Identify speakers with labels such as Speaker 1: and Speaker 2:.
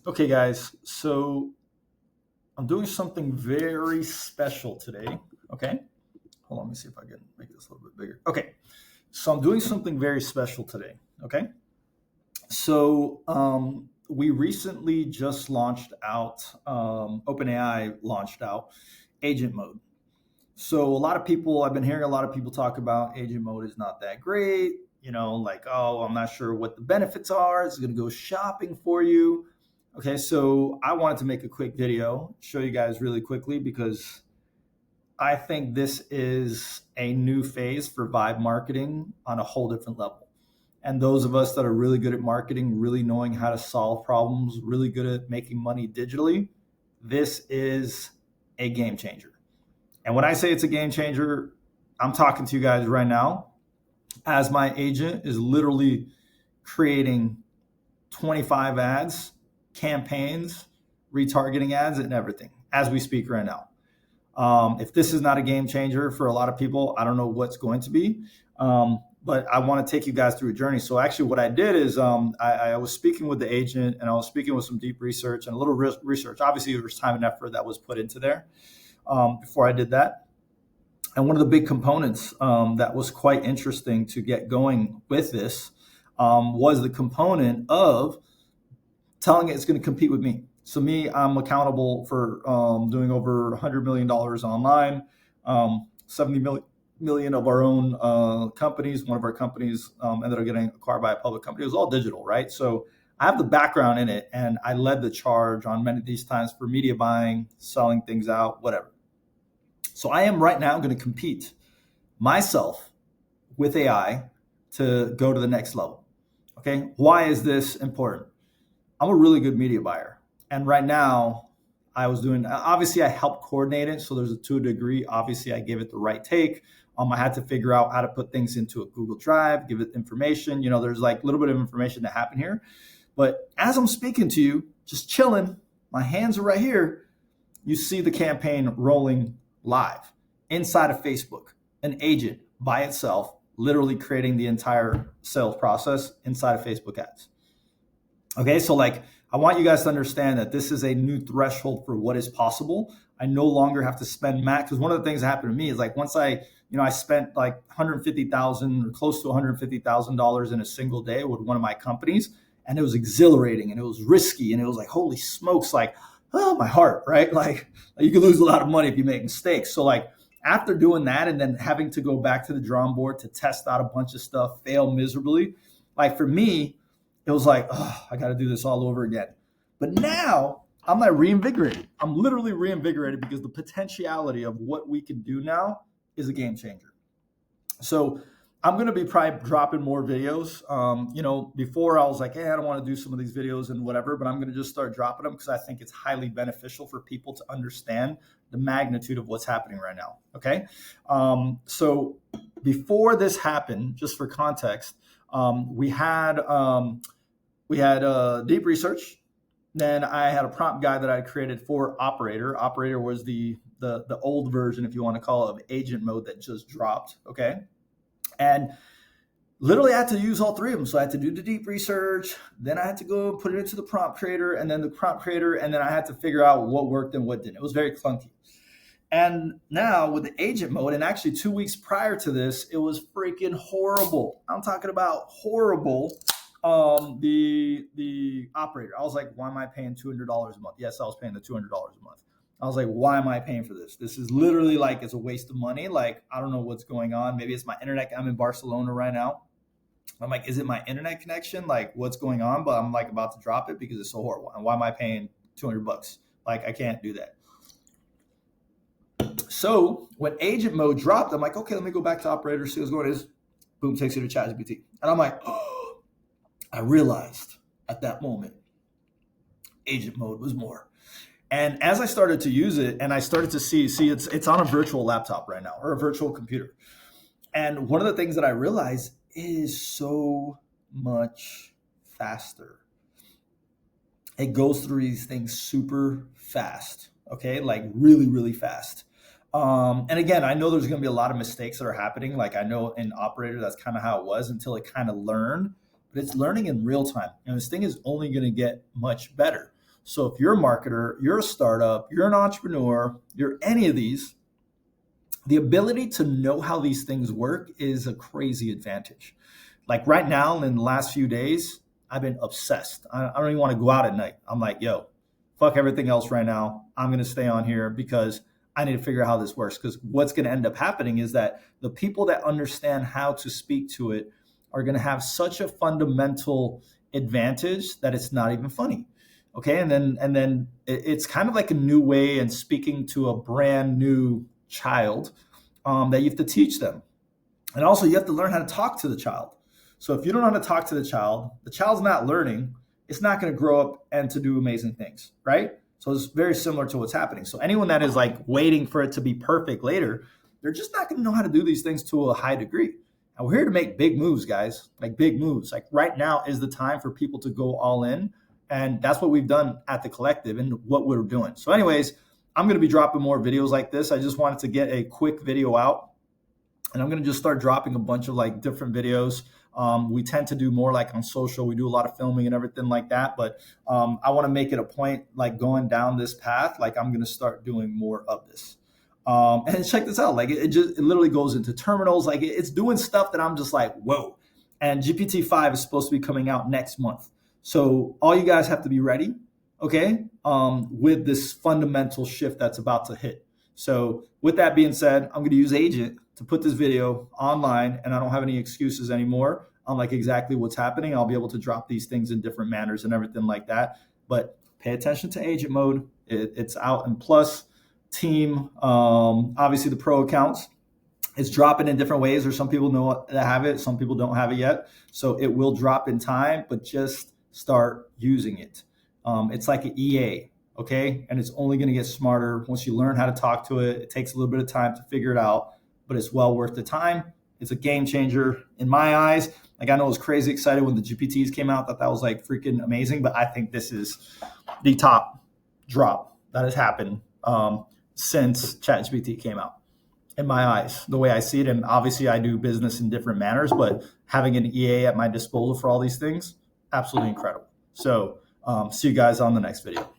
Speaker 1: Okay, guys, so I'm doing something very special today. Okay, hold on, let me see if I can make this a little bit bigger. Okay, so I'm doing something very special today. Okay, so we recently just launched out, OpenAI launched out Agent Mode. So a lot of people, I've been hearing a lot of people talk about Agent Mode is not that great. Like, oh, I'm not sure what the benefits are. It's going to go shopping for you. Okay, so I wanted to make a quick video, show you guys really quickly because I think this is a new phase for vibe marketing on a whole different level. And those of us that are really good at marketing, really knowing how to solve problems, really good at making money digitally, this is a game changer. And when I say it's a game changer, I'm talking to you guys right now as my agent is literally creating 25 ads, campaigns, retargeting ads, and everything as we speak right now. If this is not a game changer for a lot of people, I don't know what's going to be. But I want to take you guys through a journey. So actually what I did is I was speaking with the agent and I was speaking with some deep research and a little research. Obviously, there was time and effort that was put into there before I did that. And one of the big components that was quite interesting to get going with this was the component of telling it it's going to compete with me. So me, I'm accountable for doing over $100 million online, 70 million of our own companies. One of our companies ended up getting acquired by a public company. It was all digital, right? So I have the background in it, and I led the charge on many of these times for media buying, selling things out, whatever. So I am right now going to compete myself with AI to go to the next level. Okay, why is this important? I'm a really good media buyer. And right now, obviously, I helped coordinate it. So there's to a degree, obviously, I gave it the right take. I had to figure out how to put things into a Google Drive, give it information. There's like a little bit of information that happened here. But as I'm speaking to you, just chilling, my hands are right here. You see the campaign rolling live inside of Facebook, an agent by itself, literally creating the entire sales process inside of Facebook ads. Okay, so I want you guys to understand that this is a new threshold for what is possible. I no longer have to spend max, because one of the things that happened to me is once I spent like 150,000 or close to $150,000 in a single day with one of my companies, and it was exhilarating and it was risky and it was like, holy smokes, oh, my heart, right? You can lose a lot of money if you make mistakes. So after doing that and then having to go back to the drawing board to test out a bunch of stuff, fail miserably, for me, it was like, oh, I got to do this all over again. But now I'm reinvigorated. I'm literally reinvigorated because the potentiality of what we can do now is a game changer. So I'm going to be probably dropping more videos. Before I was like, hey, I don't want to do some of these videos and whatever, but I'm going to just start dropping them because I think it's highly beneficial for people to understand the magnitude of what's happening right now. Okay. So before this happened, just for context, we had deep research. Then I had a prompt guide that I created for Operator. Operator was the old version, if you want to call it, of Agent Mode that just dropped. Okay. And literally I had to use all three of them. So I had to do the deep research, then I had to go put it into the prompt creator, and then the prompt creator, and then I had to figure out what worked and what didn't. It was very clunky. And now with the Agent Mode, and actually 2 weeks prior to this, it was freaking horrible. I'm talking about horrible. The Operator, I was like, why am I paying $200 a month? Yes, I was paying the $200 a month. I was like, why am I paying for this? This is literally it's a waste of money. I don't know what's going on. Maybe it's my internet. I'm in Barcelona right now. I'm like, is it my internet connection? What's going on? But I'm about to drop it because it's so horrible. And why am I paying $200? I can't do that. So when Agent Mode dropped, I'm like, okay, let me go back to Operator, see what's going on. Boom, takes you to ChatGPT. And I'm like, oh, I realized at that moment, Agent Mode was more. And as I started to use it and I started to see it's on a virtual laptop right now, or a virtual computer. And one of the things that I realized is so much faster. It goes through these things super fast, okay? Really, really fast. And again, I know there's going to be a lot of mistakes that are happening. I know in Operator, that's kind of how it was until it kind of learned, but it's learning in real time. And this thing is only going to get much better. So if you're a marketer, you're a startup, you're an entrepreneur, you're any of these, the ability to know how these things work is a crazy advantage. Like right now, in the last few days, I've been obsessed. I don't even want to go out at night. I'm like, yo, fuck everything else right now. I'm going to stay on here because I need to figure out how this works. Because what's going to end up happening is that the people that understand how to speak to it are going to have such a fundamental advantage that it's not even funny. Okay, and then it's kind of like a new way and speaking to a brand new child that you have to teach them. And also, you have to learn how to talk to the child. So if you don't know how to talk to the child's not learning, it's not going to grow up and to do amazing things, right? So it's very similar to what's happening. So anyone that is like waiting for it to be perfect later, they're just not going to know how to do these things to a high degree. And we're here to make big moves, guys, like big moves. Like right now is the time for people to go all in. And that's what we've done at the collective and what we're doing. So anyways, I'm going to be dropping more videos like this. I just wanted to get a quick video out, and I'm going to just start dropping a bunch of like different videos. We tend to do more like on social. We do a lot of filming and everything like that. But I want to make it a point, like going down this path, like I'm going to start doing more of this. And check this out. Like it literally goes into terminals. Like it's doing stuff that I'm just like, whoa. And GPT-5 is supposed to be coming out next month. So all you guys have to be ready, okay, with this fundamental shift that's about to hit. So with that being said, I'm going to use Agent to put this video online, and I don't have any excuses anymore on like exactly what's happening. I'll be able to drop these things in different manners and everything like that. But pay attention to Agent Mode. It's out in Plus, Team, obviously the Pro accounts. It's dropping in different ways, or some people know that have it, some people don't have it yet. So it will drop in time, but just start using it. It's like an EA, okay? And it's only going to get smarter once you learn how to talk to it. It takes a little bit of time to figure it out, but it's well worth the time. It's a game changer in my eyes. Like I know I was crazy excited when the GPTs came out, thought that was like freaking amazing, but I think this is the top drop that has happened since ChatGPT came out. In my eyes, the way I see it. And obviously I do business in different manners, but having an EA at my disposal for all these things, absolutely incredible. So see you guys on the next video.